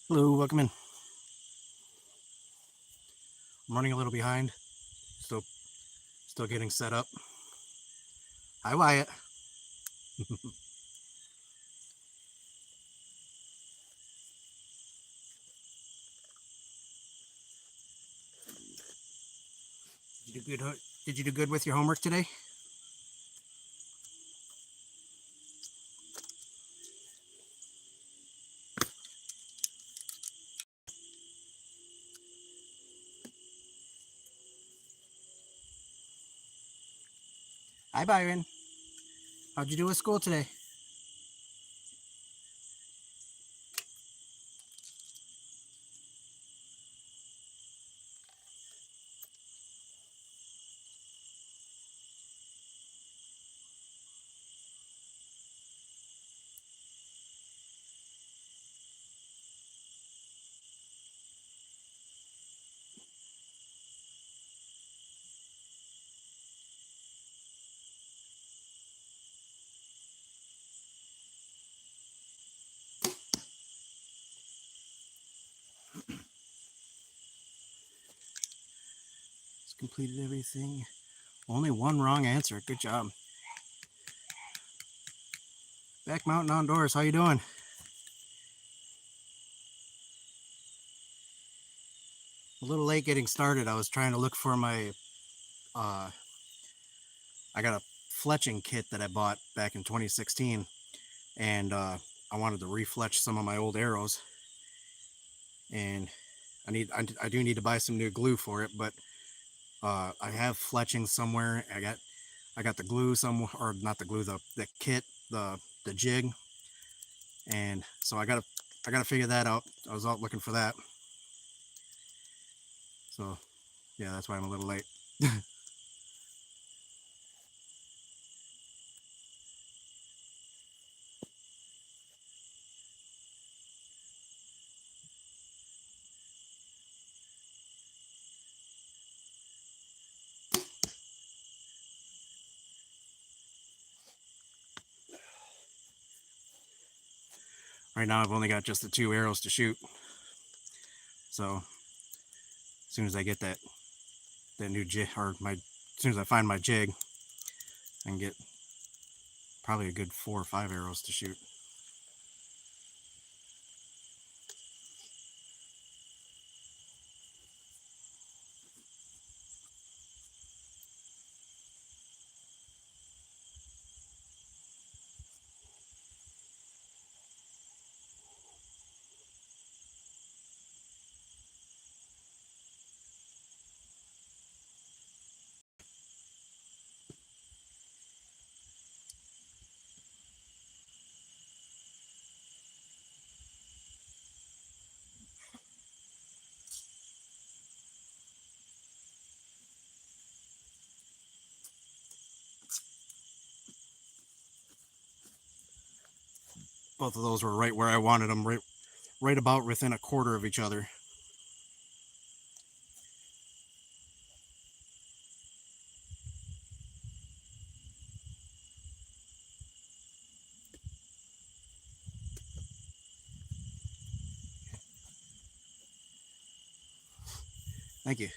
Hello, welcome in. I'm running a little behind. Still still getting set up. Hi Wyatt. Did you do good did you do good with your homework today? Hi Byron. How'd you do with school today? Just completed everything. Only one wrong answer. Good job. Back Mountain Outdoors, how you doing? A little late getting started. I was trying to look for my uh I got a fletching kit that I bought back in 2016, and I wanted to refletch some of my old arrows, and I do need to buy some new glue for it, but I have fletching somewhere. I got the glue somewhere, or not the glue, the kit, the jig, and so I gotta figure that out. I was out looking for that, so yeah, that's why I'm a little late. Right now, I've only got just the 2 arrows to shoot, so as soon as I get that new jig, as soon as I find my jig, I can get probably a good 4 or 5 arrows to shoot. Both of those were right where I wanted them, right about within a quarter of each other. Thank you.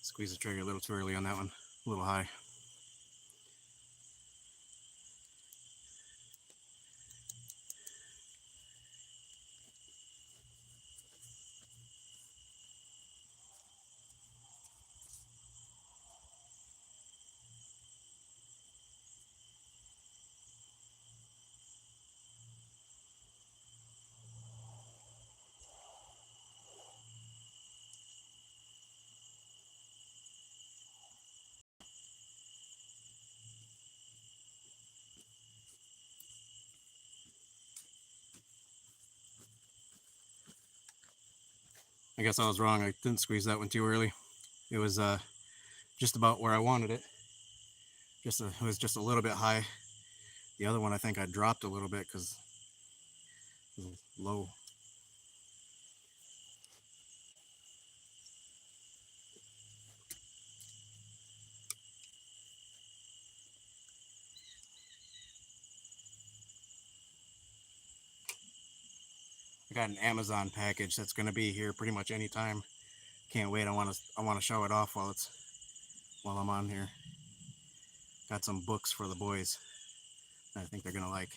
Squeeze the trigger a little too early on that one, a little high. I guess I was wrong. I didn't squeeze that one too early. It was just about where I wanted it. It was just a little bit high. The other one I think I dropped a little bit because it was low. I got an Amazon package that's going to be here pretty much any time. Can't wait. I want to show it off while I'm on here. Got some books for the boys that I think they're going to like.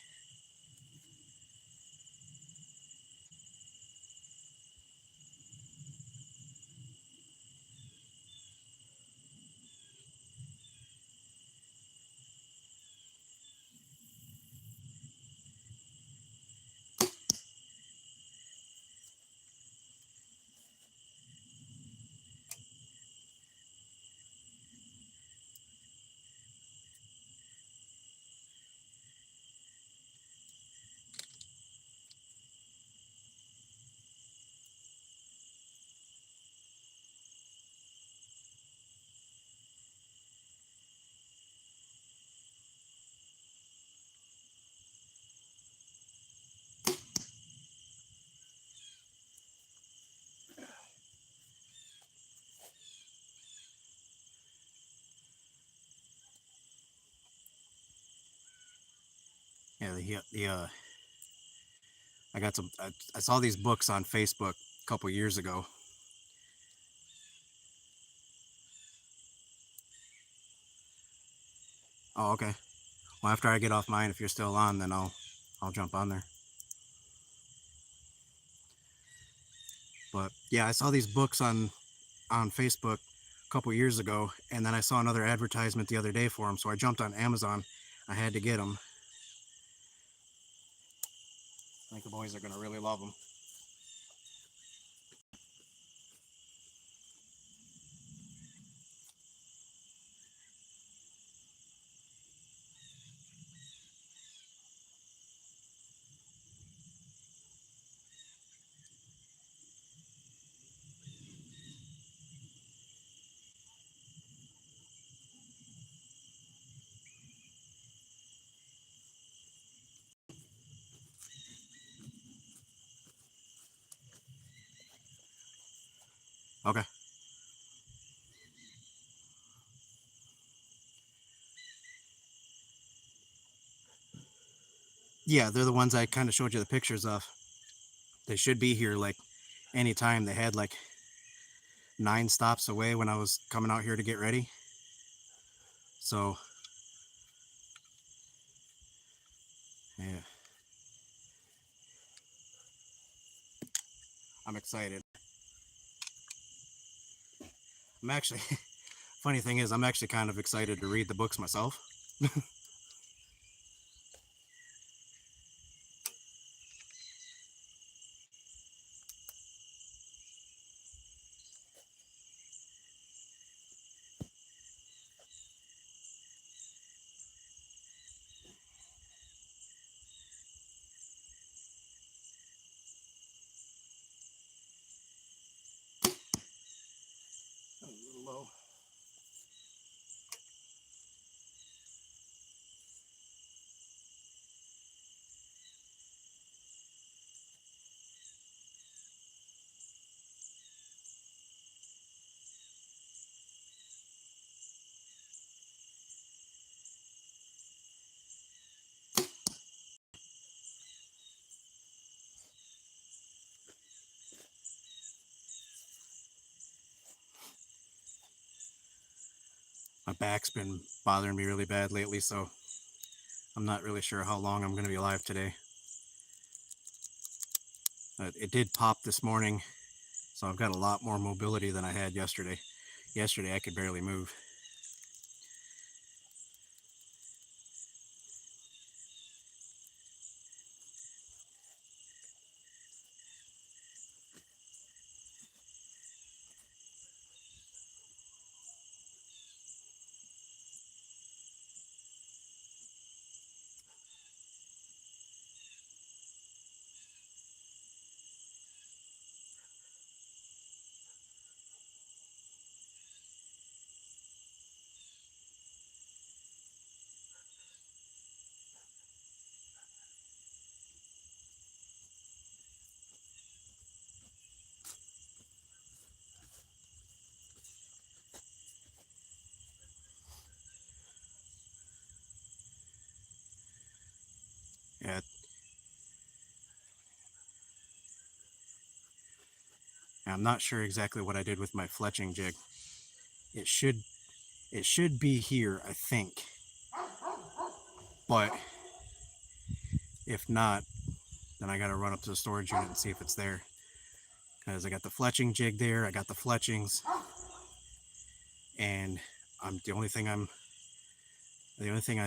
Yeah, I got some. I saw these books on Facebook a couple years ago. Oh, okay. Well, after I get off mine, if you're still on, then I'll jump on there. But yeah, I saw these books on Facebook a couple years ago, and then I saw another advertisement the other day for them, so I jumped on Amazon. I had to get them. I think the boys are gonna really love them. Okay. Yeah, they're the ones I kind of showed you the pictures of. They should be here like anytime. They had like 9 stops away when I was coming out here to get ready. So yeah, I'm excited. I'm actually funny thing is I'm actually kind of excited to read the books myself. A little low. My back's been bothering me really bad lately, so I'm not really sure how long I'm going to be alive today. It did pop this morning, so I've got a lot more mobility than I had yesterday. Yesterday I could barely move. I'm not sure exactly what I did with my fletching jig. It should be here, I think. But if not, then I gotta run up to the storage unit and see if it's there. Because I got the fletching jig there, I got the fletchings, and the only thing I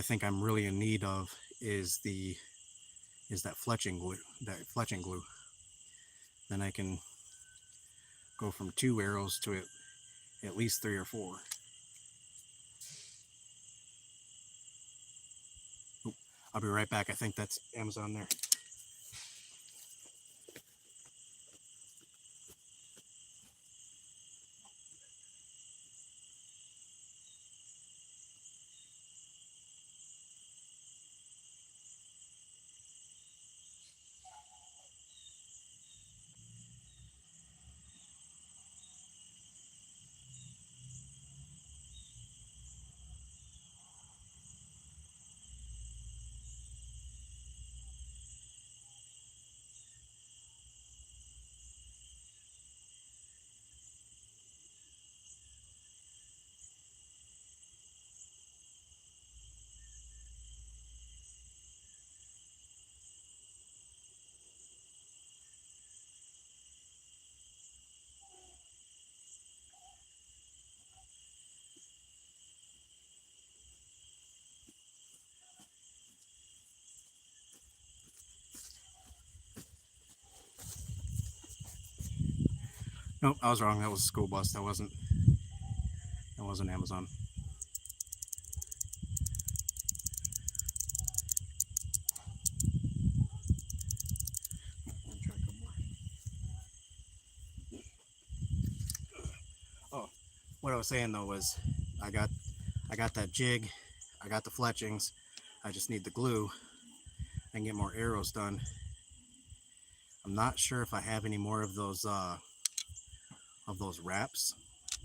think I'm really in need of is that fletching glue. Then I can go from 2 arrows to at least 3 or 4. Oop, I'll be right back. I think that's Amazon there. Nope, I was wrong. That was a school bus. That wasn't Amazon. Oh, what I was saying though was I got that jig, I got the fletchings. I just need the glue. I can get more arrows done. I'm not sure if I have any more of those wraps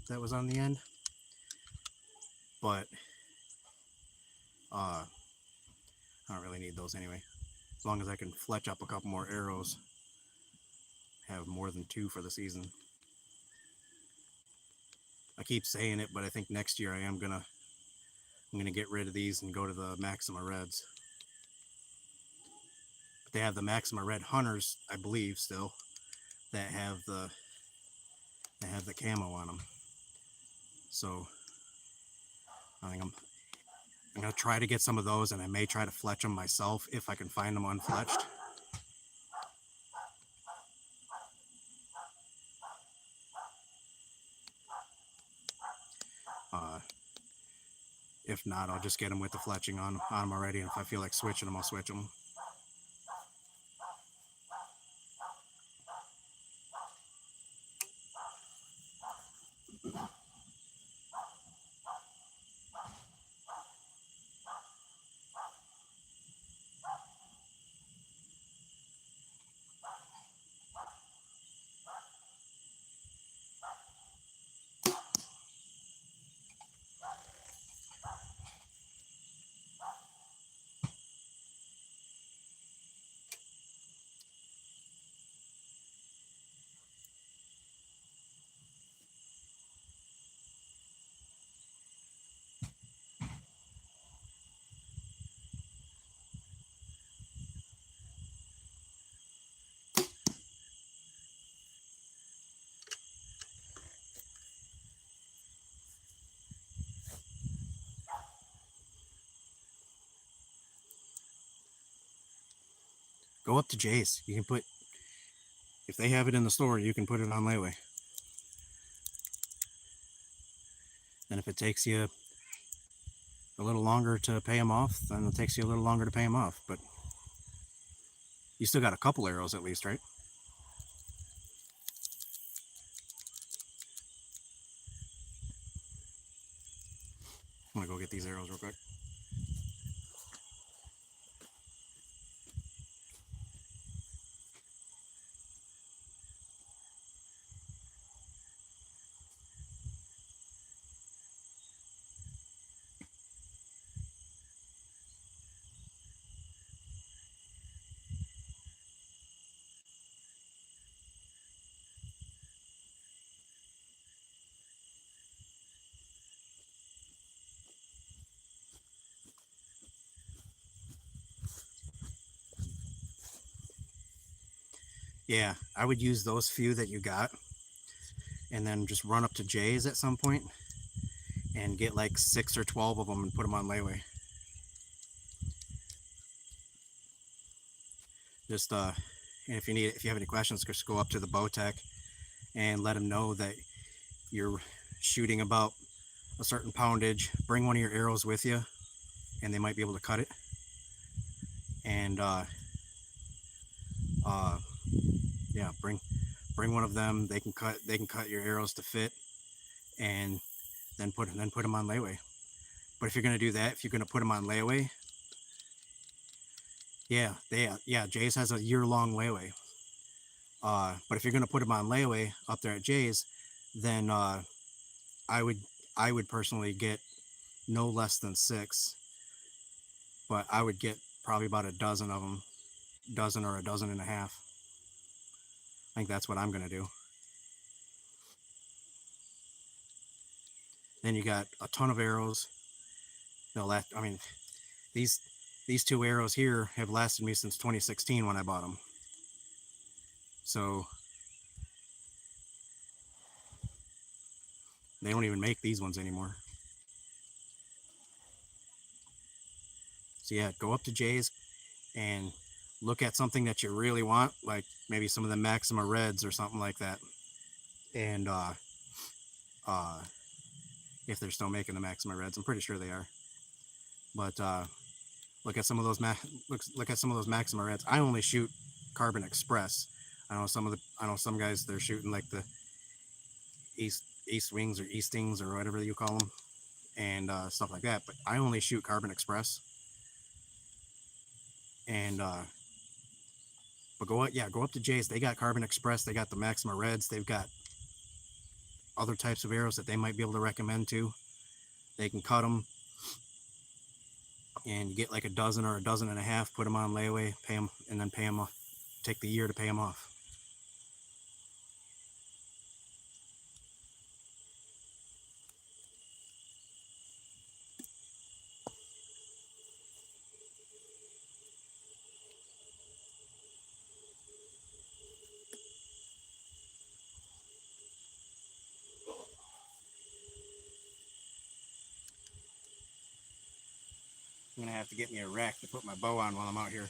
that was on the end, but I don't really need those anyway. As long as I can fletch up a couple more arrows, have more than 2 for the season. I keep saying it, but I think next year I'm gonna get rid of these and go to the Maxima Reds. But they have the Maxima Red Hunters, I believe, still, that have the camo on them. So I think I'm gonna try to get some of those, and I may try to fletch them myself if I can find them unfletched. If not, I'll just get them with the fletching on them already, and if I feel like switching them, I'll switch them. Go up to Jay's. You can put, if they have it in the store, you can put it on layaway. And if it takes you a little longer to pay them off, then it takes you a little longer to pay them off. But you still got a couple arrows at least, right? I'm gonna go get these arrows real quick. Yeah, I would use those few that you got, and then just run up to Jay's at some point and get like 6 or 12 of them and put them on layaway. Just and if you have any questions, just go up to the Bowtech and let them know that you're shooting about a certain poundage. Bring one of your arrows with you, and they might be able to cut it. And uh, yeah, bring one of them. They can cut your arrows to fit, and then put them on layaway. But if you're gonna do that, if you're gonna put them on layaway, yeah, Jay's has a year-long layaway. But if you're gonna put them on layaway up there at Jay's, then I would I would personally get no less than 6, but I would get probably about a dozen of them, dozen or a dozen and a half. I think that's what I'm gonna do. Then you got a ton of arrows. They'll last. I mean, these these two arrows here have lasted me since 2016 when I bought them. So they don't even make these ones anymore. So yeah, go up to Jay's and look at something that you really want, like maybe some of the Maxima Reds or something like that. And uh, if they're still making the Maxima Reds, I'm pretty sure they are. But look at some of those look at some of those Maxima Reds. I only shoot Carbon Express. I know some guys they're shooting like the East Wings or Eastings or whatever you call them, and stuff like that. But I only shoot Carbon Express. And but go up to Jay's. They got Carbon Express. They got the Maxima Reds. They've got other types of arrows that they might be able to recommend too. They can cut them, and you get like a dozen or a dozen and a half. Put them on layaway, pay them, and then pay them off. Take the year to pay them off. I'm gonna have to get me a rack to put my bow on while I'm out here.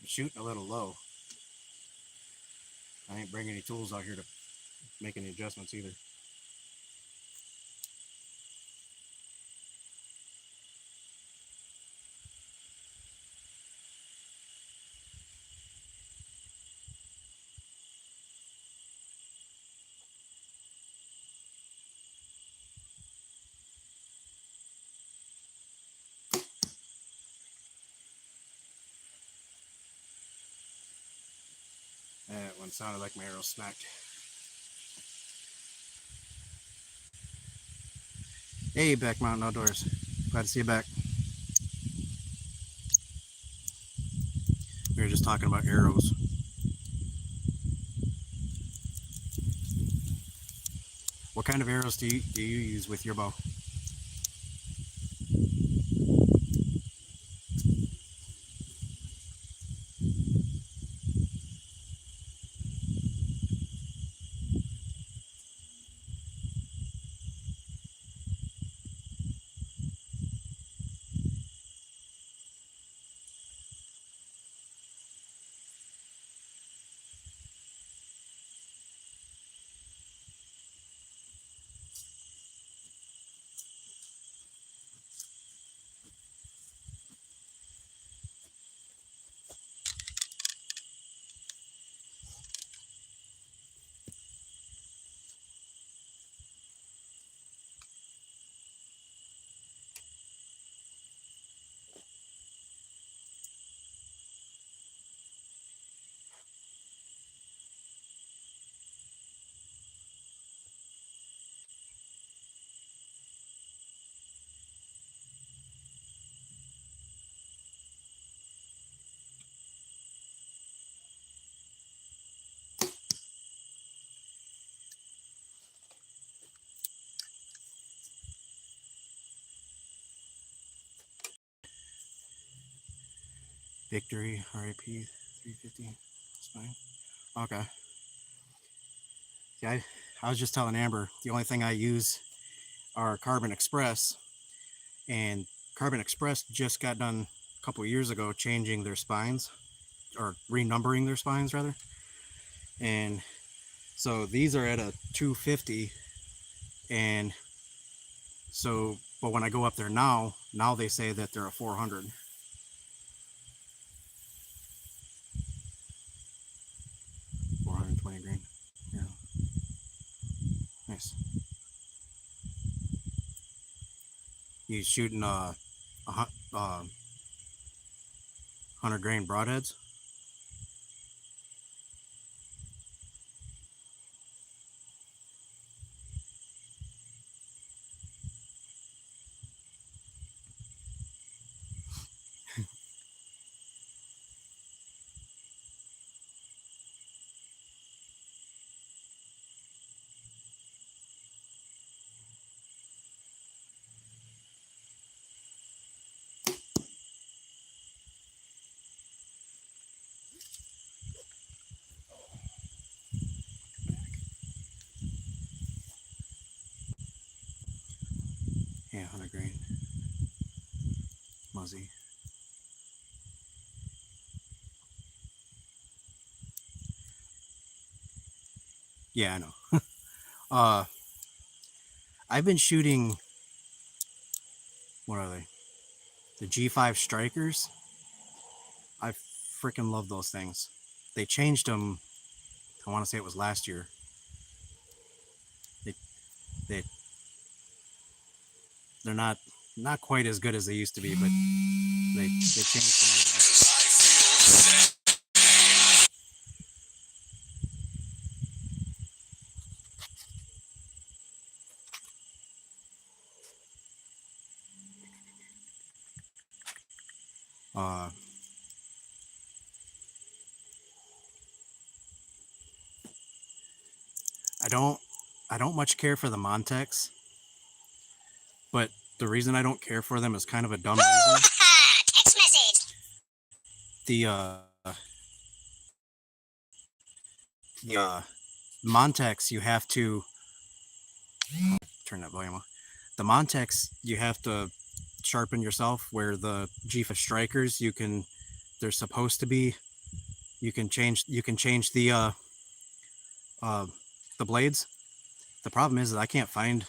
I'm shooting a little low. I ain't bringing any tools out here to make any adjustments either. That one sounded like my arrow smacked. Hey, Back Mountain Outdoors. Glad to see you back. We were just talking about arrows. What kind of arrows do you use with your bow? Victory, RIP, 350 spine. Okay. Yeah, I was just telling Amber the only thing I use are Carbon Express, and Carbon Express just got done a couple years ago changing their spines, or renumbering their spines rather. And so these are at a 250, and so but when I go up there now they say that they're a 400. 420 grain. Yeah. Nice. You shooting a 100 grain broadheads? Yeah, 100 grain. Muzzy. Yeah, I know. uh, I've been shooting, what are they? The G5 Strikers. I freaking love those things. They changed them, I want to say it was last year. They, they, they're not quite as good as they used to be, but they changed them a little bit. Uh, I don't much care for the Montex, but the reason I don't care for them is kind of a dumb reason. Text message. The Montex, you have to turn that volume off. The Montex, you have to sharpen yourself, where the G5 Strikers, they're supposed to be, you can change uh the blades. The problem is that I can't find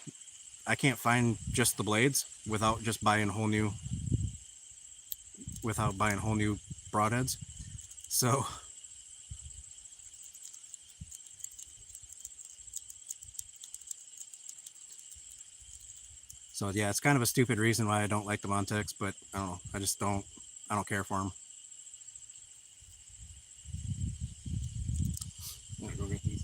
just the blades without buying whole new broadheads. So yeah, it's kind of a stupid reason why I don't like the Montex, but I don't know. I don't care for them. I'm gonna go get these.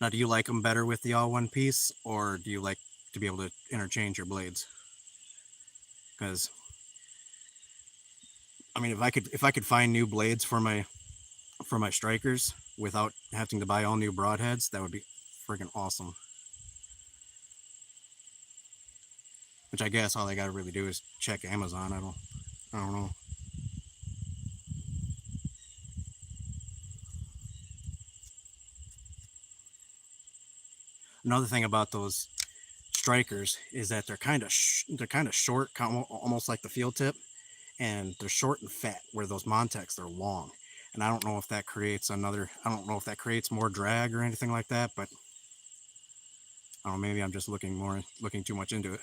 Now, do you like them better with the all one piece, or do you like to be able to interchange your blades? Because I mean, if I could find new blades for my strikers without having to buy all new broadheads, that would be freaking awesome. Which I guess all I gotta really do is check Amazon. I don't know. Another thing about those strikers is that they're kind of short, almost like the field tip, and they're short and fat. Where those Montex, they're long, and I don't know if that creates more drag or anything like that. But I don't know, maybe I'm just looking too much into it.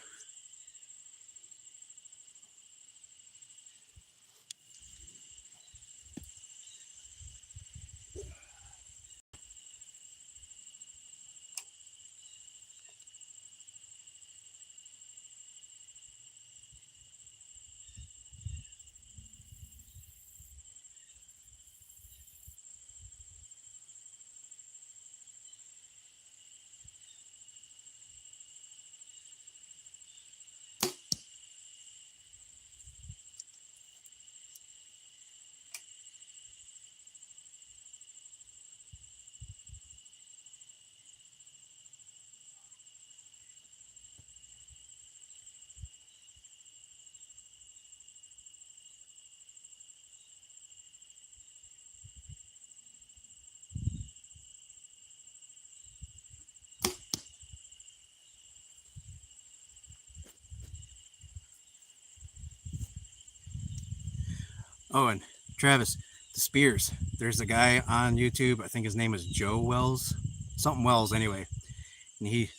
Oh, and Travis, the spears. There's a guy on YouTube. I think his name is Joe Wells, something Wells anyway, and he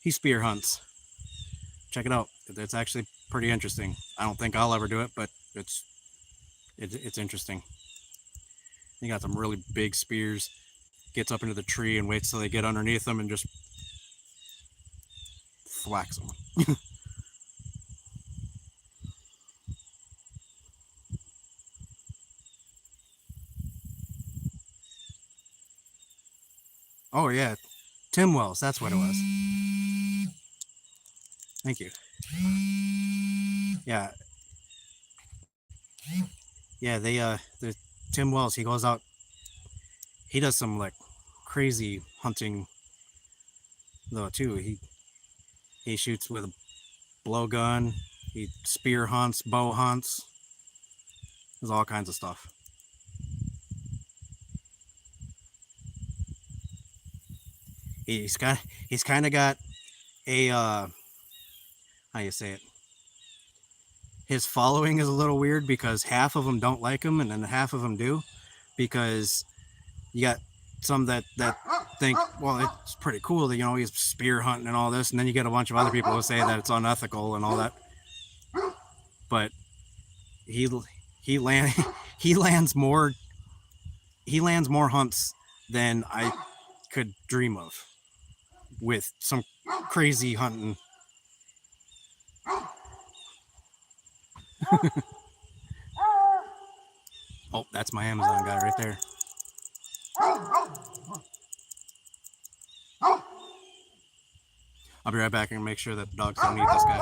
spear hunts. Check it out. It's actually pretty interesting. I don't think I'll ever do it, but it's interesting. He got some really big spears. Gets up into the tree and waits till they get underneath them and just thwacks them. Oh yeah, Tim Wells. That's what it was. Thank you. Yeah, yeah. The Tim Wells. He goes out. He does some like crazy hunting though too. He shoots with a blowgun. He spear hunts, bow hunts. There's all kinds of stuff. He's kind of got a how you say it. His following is a little weird because half of them don't like him and then half of them do, because you got some that think, well, it's pretty cool that he's spear hunting and all this, and then you get a bunch of other people who say that it's unethical and all that. But he land he lands more hunts than I could dream of with some crazy hunting. Oh, that's my Amazon guy right there. I'll be right back and make sure that the dogs don't eat this guy.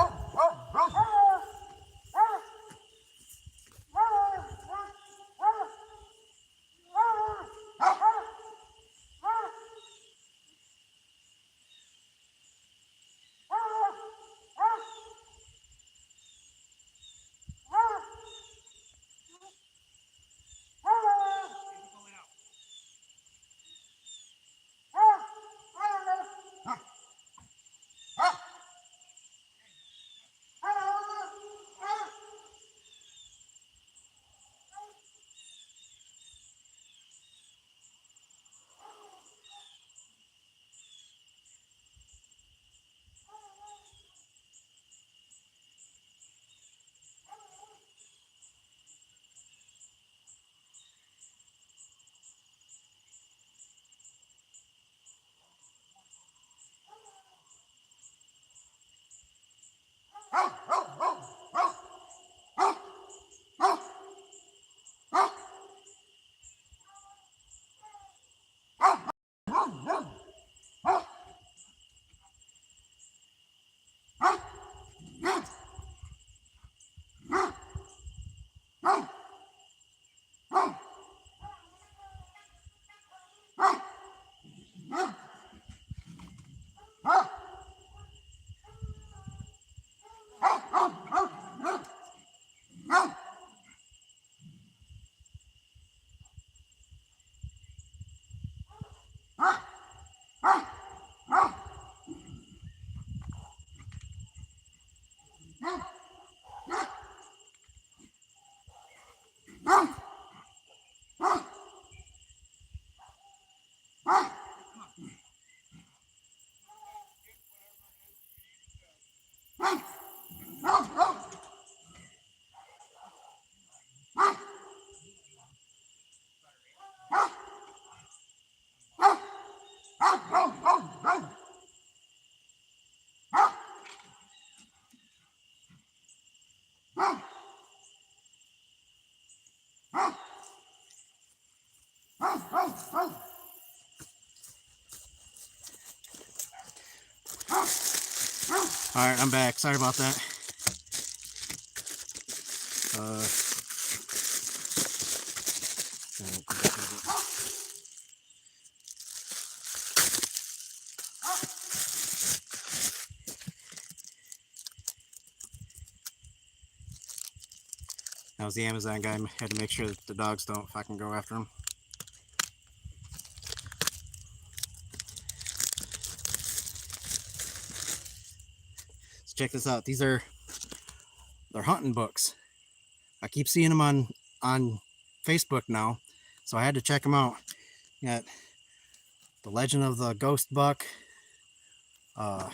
All right, I'm back. Sorry about that. That was the Amazon guy. Had to make sure that the dogs don't fucking go after him. So check this out. They're hunting books. I keep seeing them on on Facebook now, so I had to check them out. Got The Legend of the Ghost Buck, uh,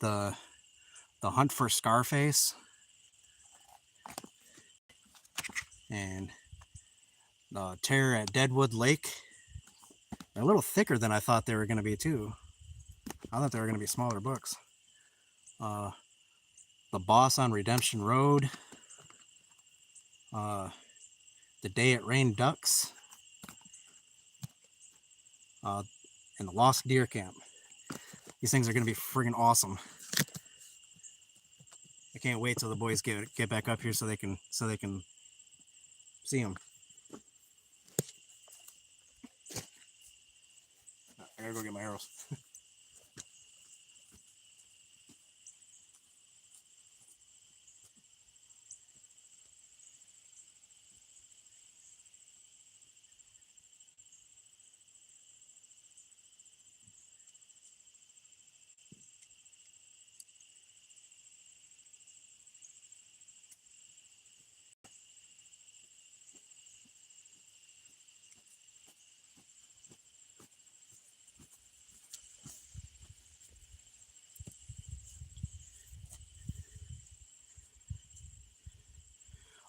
the Hunt for Scarface, and the Terror at Deadwood Lake. They're a little thicker than I thought they were going to be too. I thought they were going to be smaller books. The Boss on Redemption Road, The Day It Rained Ducks, and The Lost Deer Camp. These things are going to be friggin' awesome. I can't wait till the boys get back up here so they can see them. I gotta go get my arrows.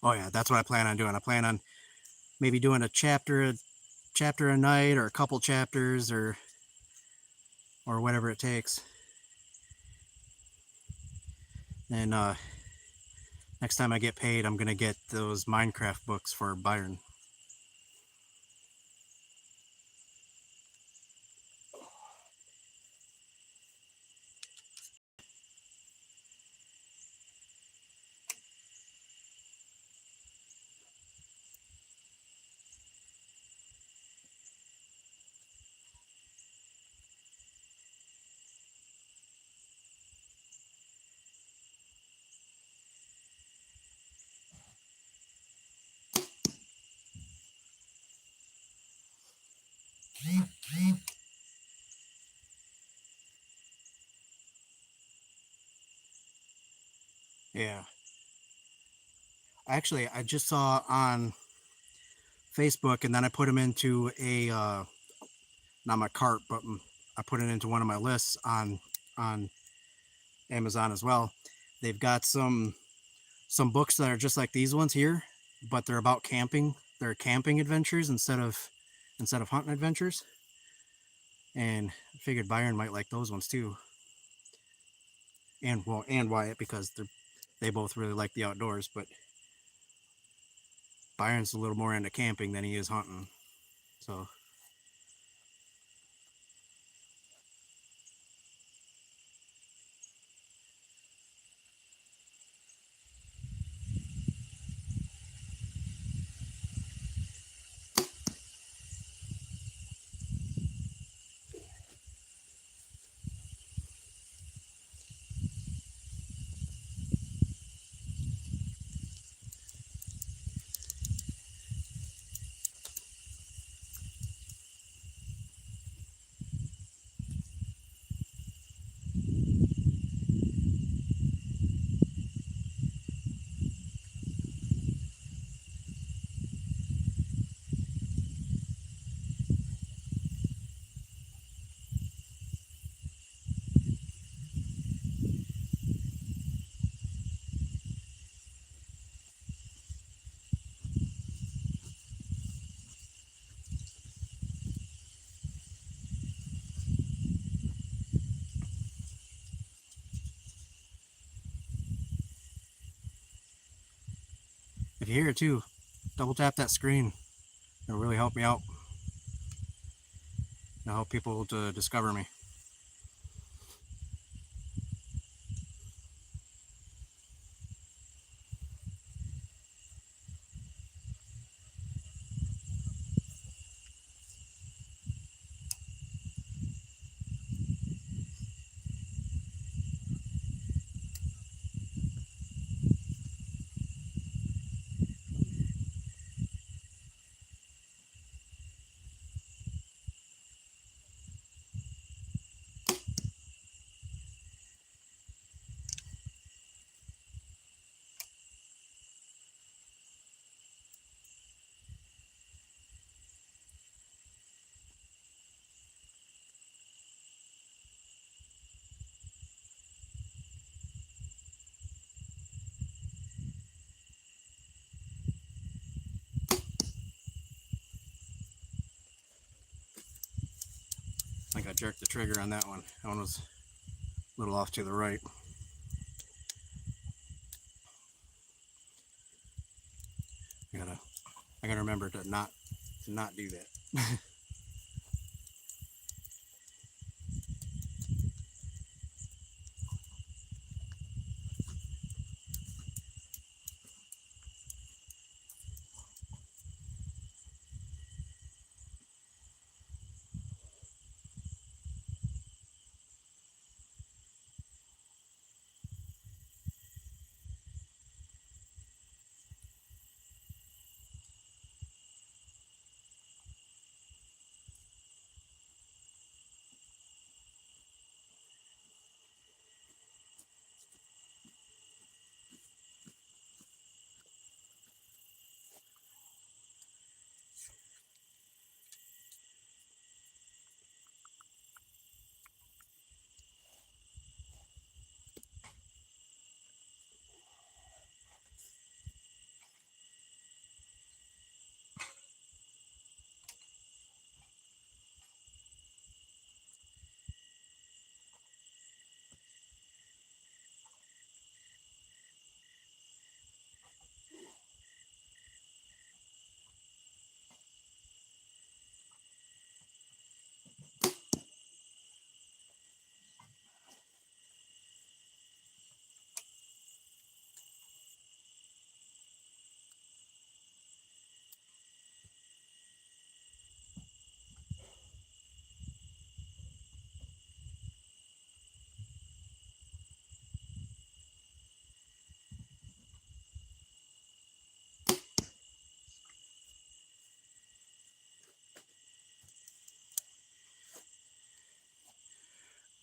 Oh yeah, that's what I plan on doing. I plan on maybe doing a chapter a night, or a couple chapters, or whatever it takes. And next time I get paid, I'm gonna get those Minecraft books for Byron. Yeah. Actually, I just saw on Facebook, and then I put them into a not my cart, but I put it into one of my lists on Amazon as well. They've got some books that are just like these ones here, but they're about camping. They're camping adventures instead of hunting adventures. And I figured Byron might like those ones too. And Wyatt, because they both really like the outdoors, but Byron's a little more into camping than he is hunting. So if you hear it too, double tap that screen. It'll really help me out. It'll help people to discover me. I think I jerked the trigger on that one. That one was a little off to the right. I gotta remember to not do that.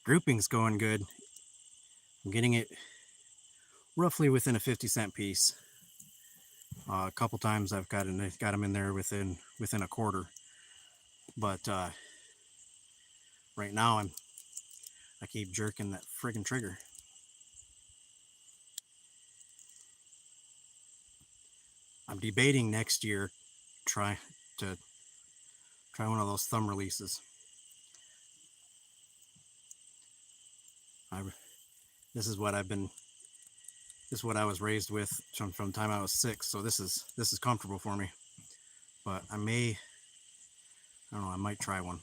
Grouping's going good. I'm getting it roughly within a 50-cent piece. A couple times I've got them in there within a quarter, but right now I keep jerking that friggin' trigger. I'm debating next year try one of those thumb releases. This is what I was raised with from the time I was 6, so this is comfortable for me. But I don't know, I might try one.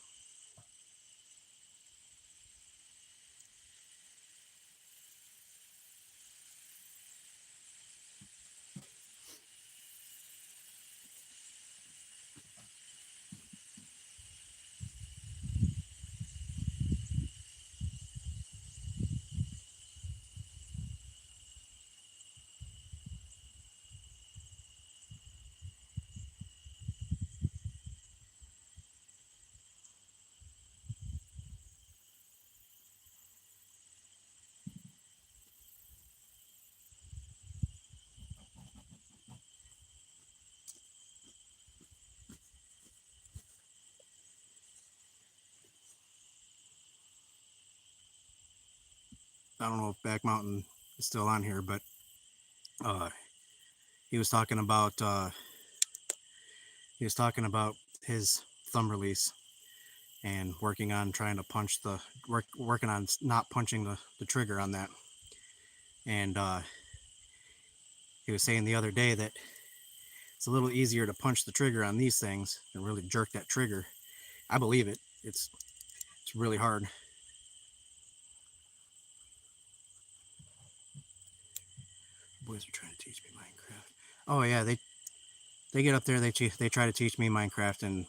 I don't know if Back Mountain is still on here, but he was talking about his thumb release and working on trying to working on not punching the trigger on that. And he was saying the other day that it's a little easier to punch the trigger on these things and really jerk that trigger. I believe it. It's really hard. Boys are trying to teach me Minecraft. Oh yeah, they get up there, they try to teach me Minecraft, and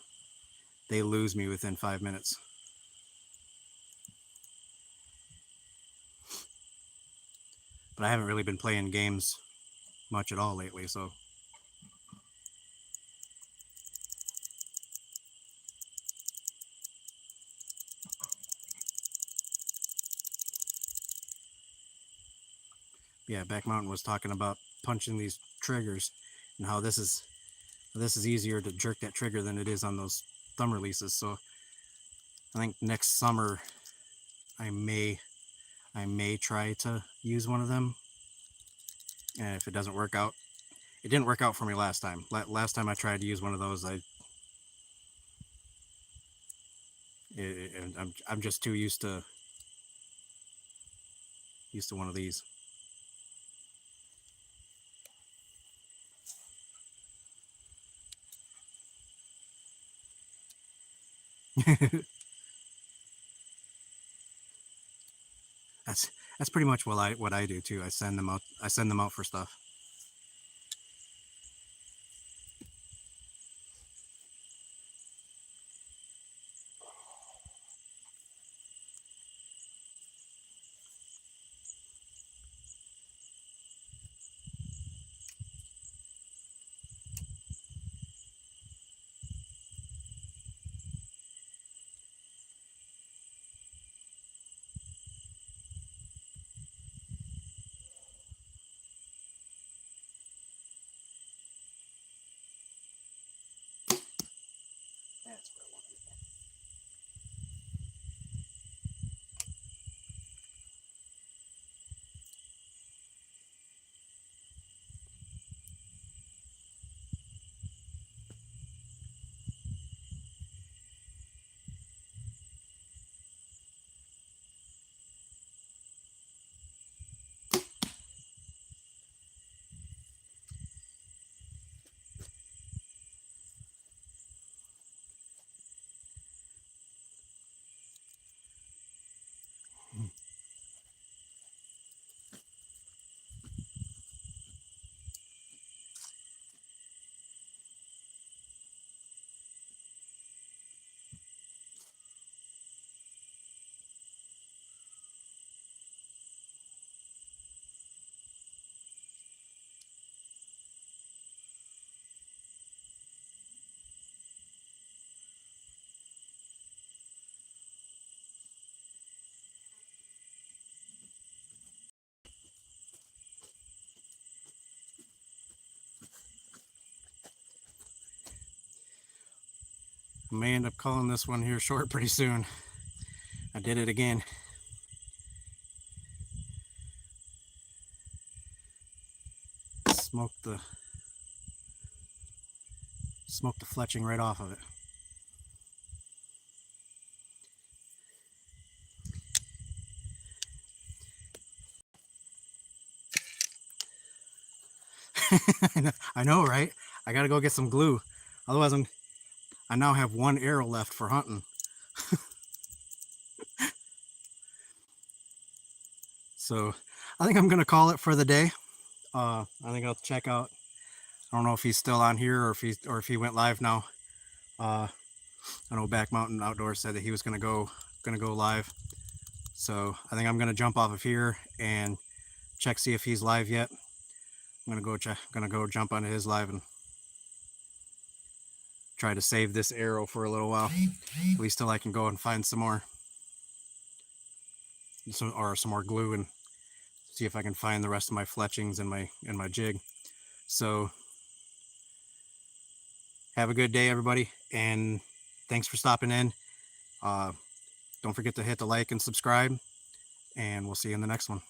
they lose me within 5 minutes. But I haven't really been playing games much at all lately, so yeah, Back Mountain was talking about punching these triggers and how this is easier to jerk that trigger than it is on those thumb releases. So I think next summer I may try to use one of them. And if it doesn't work out, it didn't work out for me last time. Last time I tried to use one of those, And I'm just too used to one of these. that's that's pretty much what I do too. I send them out. I send them out for stuff. That's where I want it. I may end up calling this one here short pretty soon. I did it again. Smoked the fletching right off of it. I know, right? I gotta go get some glue. Otherwise, I now have one arrow left for hunting. So I think I'm gonna call it for the day. I think I'll check out. I don't know if he's still on here or if he went live now. I know Back Mountain Outdoors said that he was gonna go live. So I think I'm gonna jump off of here and check, see if he's live yet. I'm gonna go jump onto his live and try to save this arrow for a little while, at least till I can go and find some more glue and see if I can find the rest of my fletchings and my jig. So have a good day, everybody, and thanks for stopping in. Don't forget to hit the like and subscribe, and we'll see you in the next one.